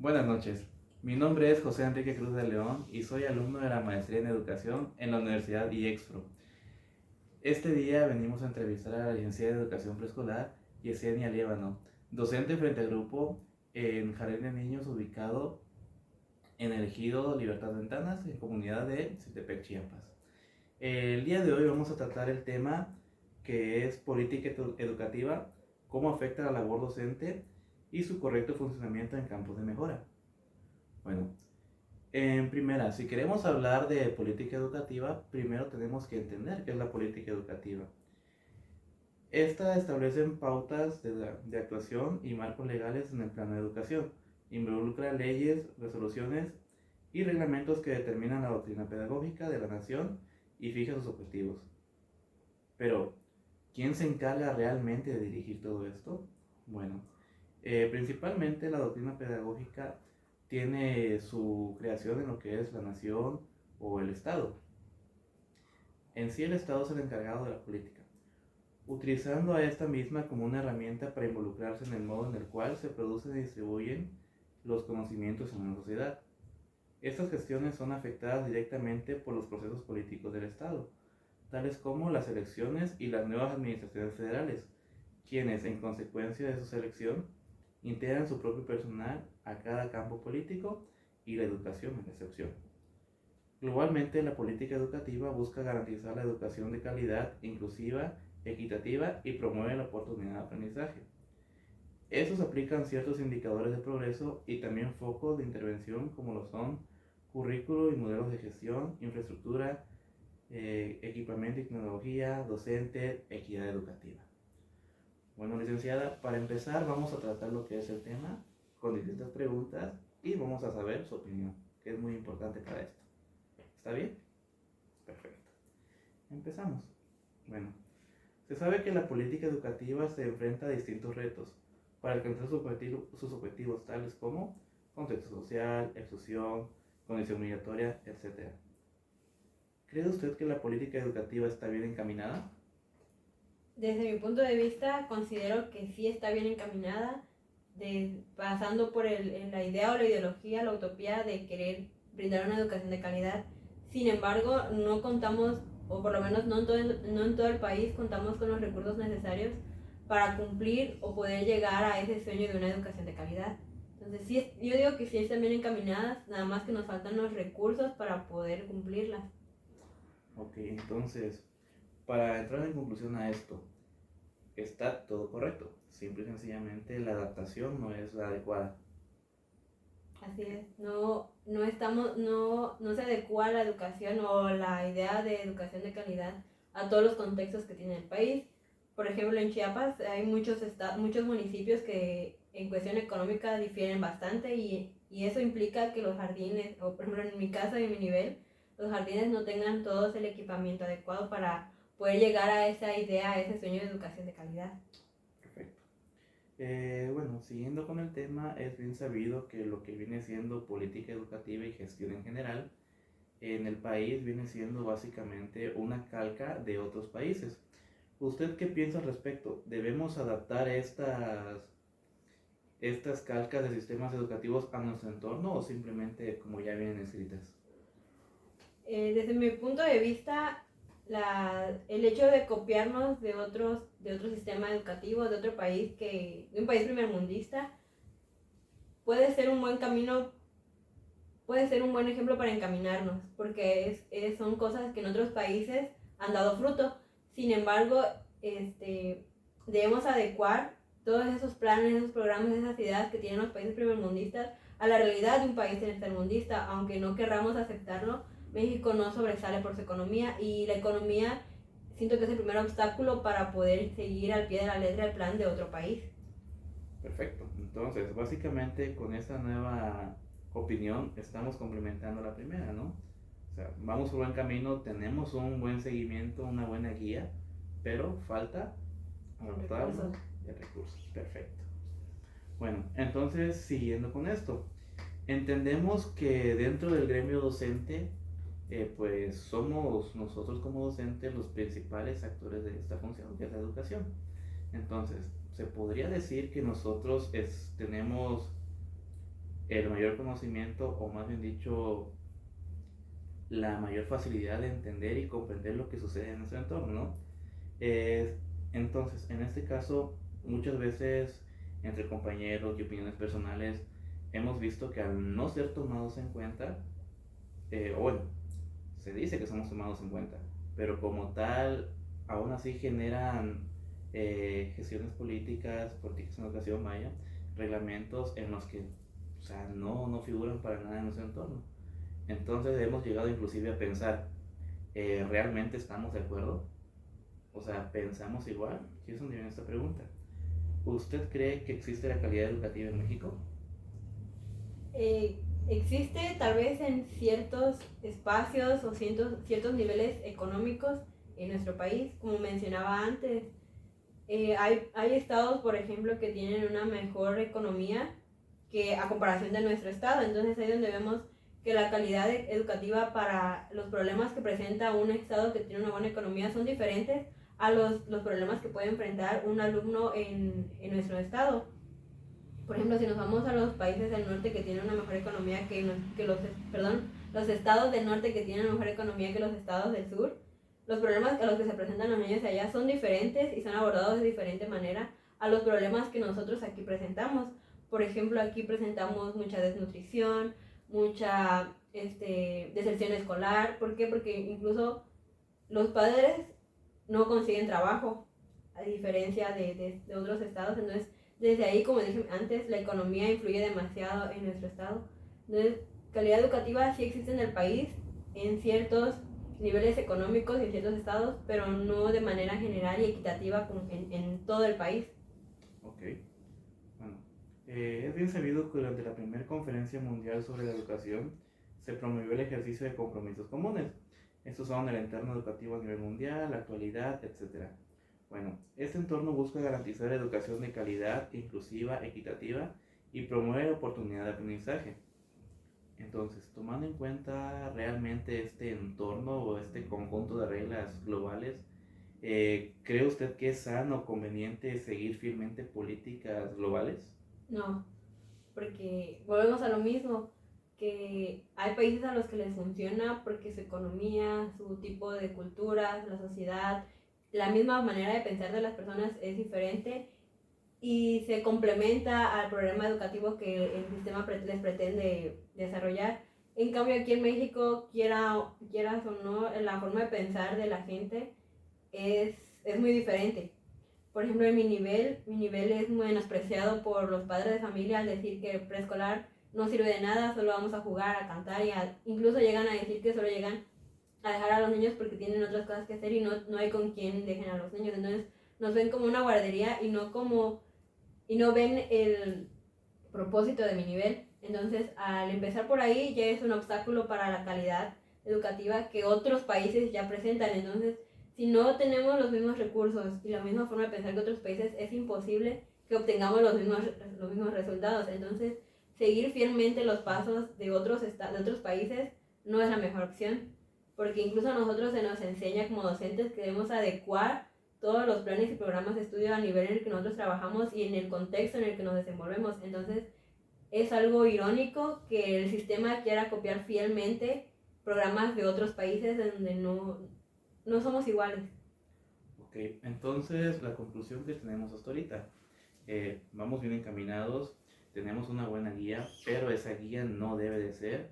Buenas noches, mi nombre es José Enrique Cruz de León y soy alumno de la Maestría en Educación en la Universidad IEXPRO. Este día venimos a entrevistar a la licenciada de Educación Preescolar, Yesenia Liévano, docente frente al grupo en Jardín de Niños ubicado en el ejido Libertad Ventanas, en comunidad de Citepec, Chiapas. El día de hoy vamos a tratar el tema que es política educativa, cómo afecta la labor docente y su correcto funcionamiento en campos de mejora. Bueno, en primera, si queremos hablar de política educativa, primero tenemos que entender qué es la política educativa. Esta establece pautas de actuación y marcos legales en el plano de educación. Involucra leyes, resoluciones y reglamentos que determinan la doctrina pedagógica de la nación y fija sus objetivos. Pero, ¿quién se encarga realmente de dirigir todo esto? Bueno, principalmente la doctrina pedagógica tiene su creación en lo que es la nación o el Estado. En sí el Estado es el encargado de la política, utilizando a esta misma como una herramienta para involucrarse en el modo en el cual se producen y distribuyen los conocimientos en una sociedad. Estas gestiones son afectadas directamente por los procesos políticos del Estado, tales como las elecciones y las nuevas administraciones federales, quienes, en consecuencia de su selección, integran su propio personal a cada campo político y la educación en excepción. Globalmente, la política educativa busca garantizar la educación de calidad, inclusiva, equitativa y promueve la oportunidad de aprendizaje. Estos aplican ciertos indicadores de progreso y también focos de intervención como lo son currículo y modelos de gestión, infraestructura, equipamiento y tecnología, docente, equidad educativa. Bueno, licenciada, para empezar vamos a tratar lo que es el tema con distintas preguntas y vamos a saber su opinión, que es muy importante para esto. ¿Está bien? Perfecto. Empezamos. Bueno, se sabe que la política educativa se enfrenta a distintos retos para alcanzar sus objetivos tales como contexto social, exclusión, condición migratoria, etc. ¿Cree usted que la política educativa está bien encaminada? Desde mi punto de vista, considero que sí está bien encaminada, pasando por la idea o la ideología, la utopía de querer brindar una educación de calidad. Sin embargo, no contamos, o por lo menos no en todo el país, contamos con los recursos necesarios para cumplir o poder llegar a ese sueño de una educación de calidad. Entonces, sí, yo digo que sí están bien encaminadas, nada más que nos faltan los recursos para poder cumplirlas. Ok, entonces, para entrar en conclusión a esto, está todo correcto. Simple y sencillamente la adaptación no es la adecuada. Así es, no se adecua la educación o la idea de educación de calidad a todos los contextos que tiene el país. Por ejemplo, en Chiapas hay muchos municipios que en cuestión económica difieren bastante y eso implica que los jardines, o por ejemplo en mi caso y en mi nivel, los jardines no tengan todos el equipamiento adecuado para poder llegar a esa idea, a ese sueño de educación de calidad. Perfecto. Bueno, siguiendo con el tema, es bien sabido que lo que viene siendo política educativa y gestión en general en el país viene siendo básicamente una calca de otros países. ¿Usted qué piensa al respecto? ¿Debemos adaptar estas calcas de sistemas educativos a nuestro entorno o simplemente como ya vienen escritas? Desde mi punto de vista, el hecho de copiarnos de otro sistema educativo, de otro país, de un país primermundista, puede ser un buen camino, puede ser un buen ejemplo para encaminarnos, porque son cosas que en otros países han dado fruto. Sin embargo, debemos adecuar todos esos planes, esos programas, esas ideas que tienen los países primermundistas a la realidad de un país tercermundista, aunque no querramos aceptarlo. México no sobresale por su economía y la economía siento que es el primer obstáculo para poder seguir al pie de la letra el plan de otro país. Perfecto. Entonces, básicamente con esta nueva opinión estamos complementando la primera, ¿no? O sea, vamos por buen camino, tenemos un buen seguimiento, una buena guía, pero falta adaptarnos y recursos. Perfecto. Bueno, entonces siguiendo con esto, entendemos que dentro del gremio docente, pues somos nosotros como docentes los principales actores de esta función, que es la educación. Entonces, se podría decir que nosotros tenemos el mayor conocimiento, o más bien dicho, la mayor facilidad de entender y comprender lo que sucede en nuestro entorno, ¿no? Eh, entonces, en este caso, muchas veces entre compañeros y opiniones personales, hemos visto que al no ser tomados en cuenta, o bueno, se dice que somos tomados en cuenta, pero como tal, aún así generan gestiones políticas en educación, vaya, reglamentos en los que, o sea, no figuran para nada en nuestro entorno. Entonces hemos llegado inclusive a pensar, ¿realmente estamos de acuerdo? O sea, ¿pensamos igual? Y es donde viene esta pregunta. ¿Usted cree que existe la calidad educativa en México? Existe tal vez en ciertos espacios o ciertos niveles económicos en nuestro país, como mencionaba antes. Hay estados, por ejemplo, que tienen una mejor economía que a comparación de nuestro estado. Entonces ahí es donde vemos que la calidad educativa para los problemas que presenta un estado que tiene una buena economía son diferentes a los problemas que puede enfrentar un alumno en nuestro estado. Por ejemplo, si nos vamos a los países del norte que tienen una mejor economía los estados del norte que tienen una mejor economía que los estados del sur, los problemas a los que se presentan los niños de allá son diferentes y son abordados de diferente manera a los problemas que nosotros aquí presentamos. Por ejemplo, aquí presentamos mucha desnutrición, mucha deserción escolar. ¿Por qué? Porque incluso los padres no consiguen trabajo, a diferencia de otros estados. Entonces, desde ahí, como dije antes, la economía influye demasiado en nuestro estado. Entonces, calidad educativa sí existe en el país, en ciertos niveles económicos y en ciertos estados, pero no de manera general y equitativa en todo el país. Ok, bueno, es bien sabido que durante la primera conferencia mundial sobre la educación se promovió el ejercicio de compromisos comunes. Estos son el entorno educativo a nivel mundial, la actualidad, etc. Bueno, este entorno busca garantizar educación de calidad, inclusiva, equitativa y promover oportunidad de aprendizaje. Entonces, tomando en cuenta realmente este entorno o este conjunto de reglas globales, ¿cree usted que es sano o conveniente seguir fielmente políticas globales? No, porque volvemos a lo mismo, que hay países a los que les funciona porque su economía, su tipo de cultura, la sociedad, la misma manera de pensar de las personas es diferente y se complementa al programa educativo que el sistema les pretende desarrollar. En cambio, aquí en México, quieras o no, la forma de pensar de la gente es muy diferente. Por ejemplo, en mi nivel es menospreciado por los padres de familia al decir que preescolar no sirve de nada, solo vamos a jugar, a cantar incluso llegan a decir que solo llegan a dejar a los niños porque tienen otras cosas que hacer y no hay con quién dejen a los niños. Entonces nos ven como una guardería y no ven el propósito de mi nivel. Entonces, al empezar por ahí ya es un obstáculo para la calidad educativa que otros países ya presentan. Entonces, si no tenemos los mismos recursos y la misma forma de pensar que otros países, es imposible que obtengamos los mismos resultados. Entonces, seguir fielmente los pasos de otros países no es la mejor opción, porque incluso a nosotros se nos enseña como docentes que debemos adecuar todos los planes y programas de estudio a nivel en el que nosotros trabajamos y en el contexto en el que nos desenvolvemos. Entonces, es algo irónico que el sistema quiera copiar fielmente programas de otros países donde no somos iguales. Ok, entonces la conclusión que tenemos hasta ahorita, vamos bien encaminados, tenemos una buena guía, pero esa guía no debe de ser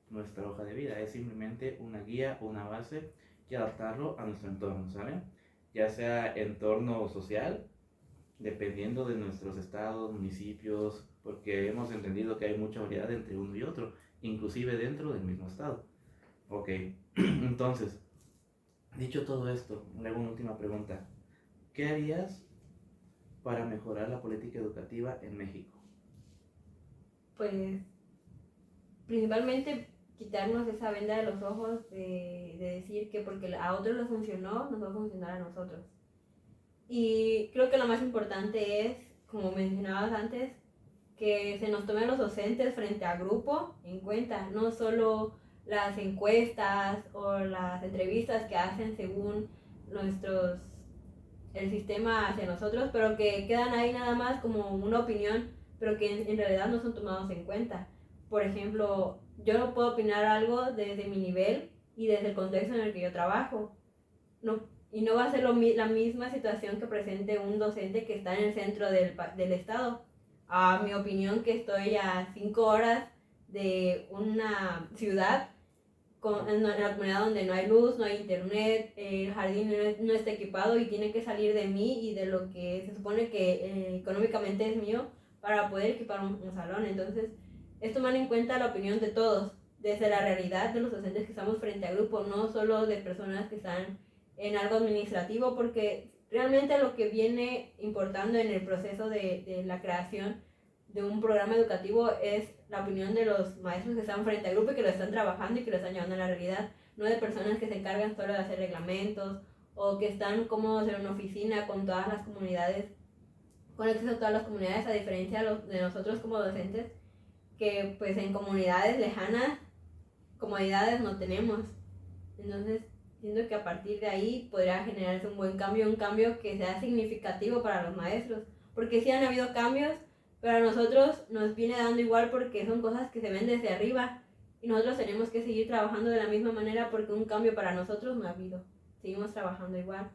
nuestra hoja de vida, es simplemente una guía, una base y adaptarlo a nuestro entorno, ¿sale? Ya sea entorno social, dependiendo de nuestros estados, municipios, porque hemos entendido que hay mucha variedad entre uno y otro, inclusive dentro del mismo estado. Ok, entonces, dicho todo esto, le hago una última pregunta. ¿Qué harías para mejorar la política educativa en México? Pues principalmente quitarnos esa venda de los ojos de decir que porque a otros les funcionó, nos va a funcionar a nosotros. Y creo que lo más importante es, como mencionabas antes, que se nos tomen los docentes frente a grupo en cuenta, no solo las encuestas o las entrevistas que hacen según el sistema hacia nosotros, pero que quedan ahí nada más como una opinión, pero que en realidad no son tomados en cuenta. por ejemplo, yo no puedo opinar algo desde mi nivel y desde el contexto en el que yo trabajo. Y no va a ser la misma situación que presente un docente que está en el centro del estado. A mi opinión, que estoy a 5 horas de una ciudad en la comunidad donde no hay luz, no hay internet, el jardín no está equipado y tiene que salir de mí y de lo que se supone que económicamente es mío para poder equipar un salón. Entonces, es tomar en cuenta la opinión de todos, desde la realidad de los docentes que estamos frente a grupo, no solo de personas que están en algo administrativo, porque realmente lo que viene importando en el proceso de la creación de un programa educativo es la opinión de los maestros que están frente al grupo y que lo están trabajando y que lo están llevando a la realidad, no de personas que se encargan solo de hacer reglamentos o que están cómodos en una oficina con todas las comunidades, con acceso a todas las comunidades, a diferencia de nosotros como docentes, que pues en comunidades lejanas comodidades no tenemos. Entonces siento que a partir de ahí podría generarse un buen cambio, un cambio que sea significativo para los maestros, porque sí han habido cambios, pero a nosotros nos viene dando igual porque son cosas que se ven desde arriba y nosotros tenemos que seguir trabajando de la misma manera porque un cambio para nosotros no ha habido, seguimos trabajando igual.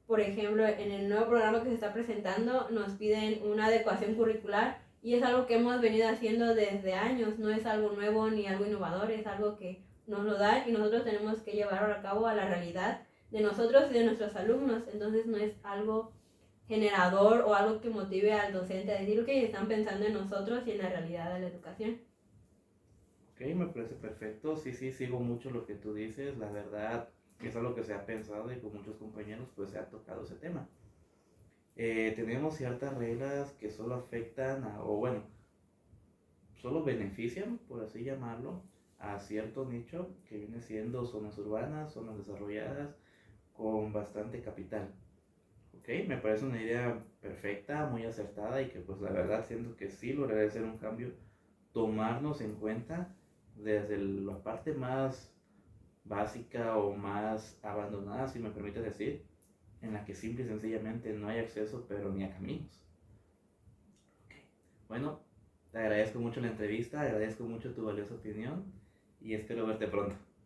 Por ejemplo, en el nuevo programa que se está presentando nos piden una adecuación curricular y es algo que hemos venido haciendo desde años, no es algo nuevo ni algo innovador, es algo que nos lo dan y nosotros tenemos que llevarlo a cabo a la realidad de nosotros y de nuestros alumnos. Entonces no es algo generador o algo que motive al docente a decir, ok, están pensando en nosotros y en la realidad de la educación. Ok, me parece perfecto. Sí, sí, sigo mucho lo que tú dices. La verdad es algo que se ha pensado y con muchos compañeros pues se ha tocado ese tema. Tenemos ciertas reglas que solo afectan o bueno, solo benefician, por así llamarlo, a cierto nicho que viene siendo zonas urbanas, zonas desarrolladas, con bastante capital. Ok, me parece una idea perfecta, muy acertada y que pues la verdad siento que sí lograría ser un cambio, tomarnos en cuenta desde la parte más básica o más abandonada, si me permite decir, en la que simple y sencillamente no hay acceso, pero ni a caminos. Okay. Bueno, te agradezco mucho la entrevista, agradezco mucho tu valiosa opinión y espero verte pronto.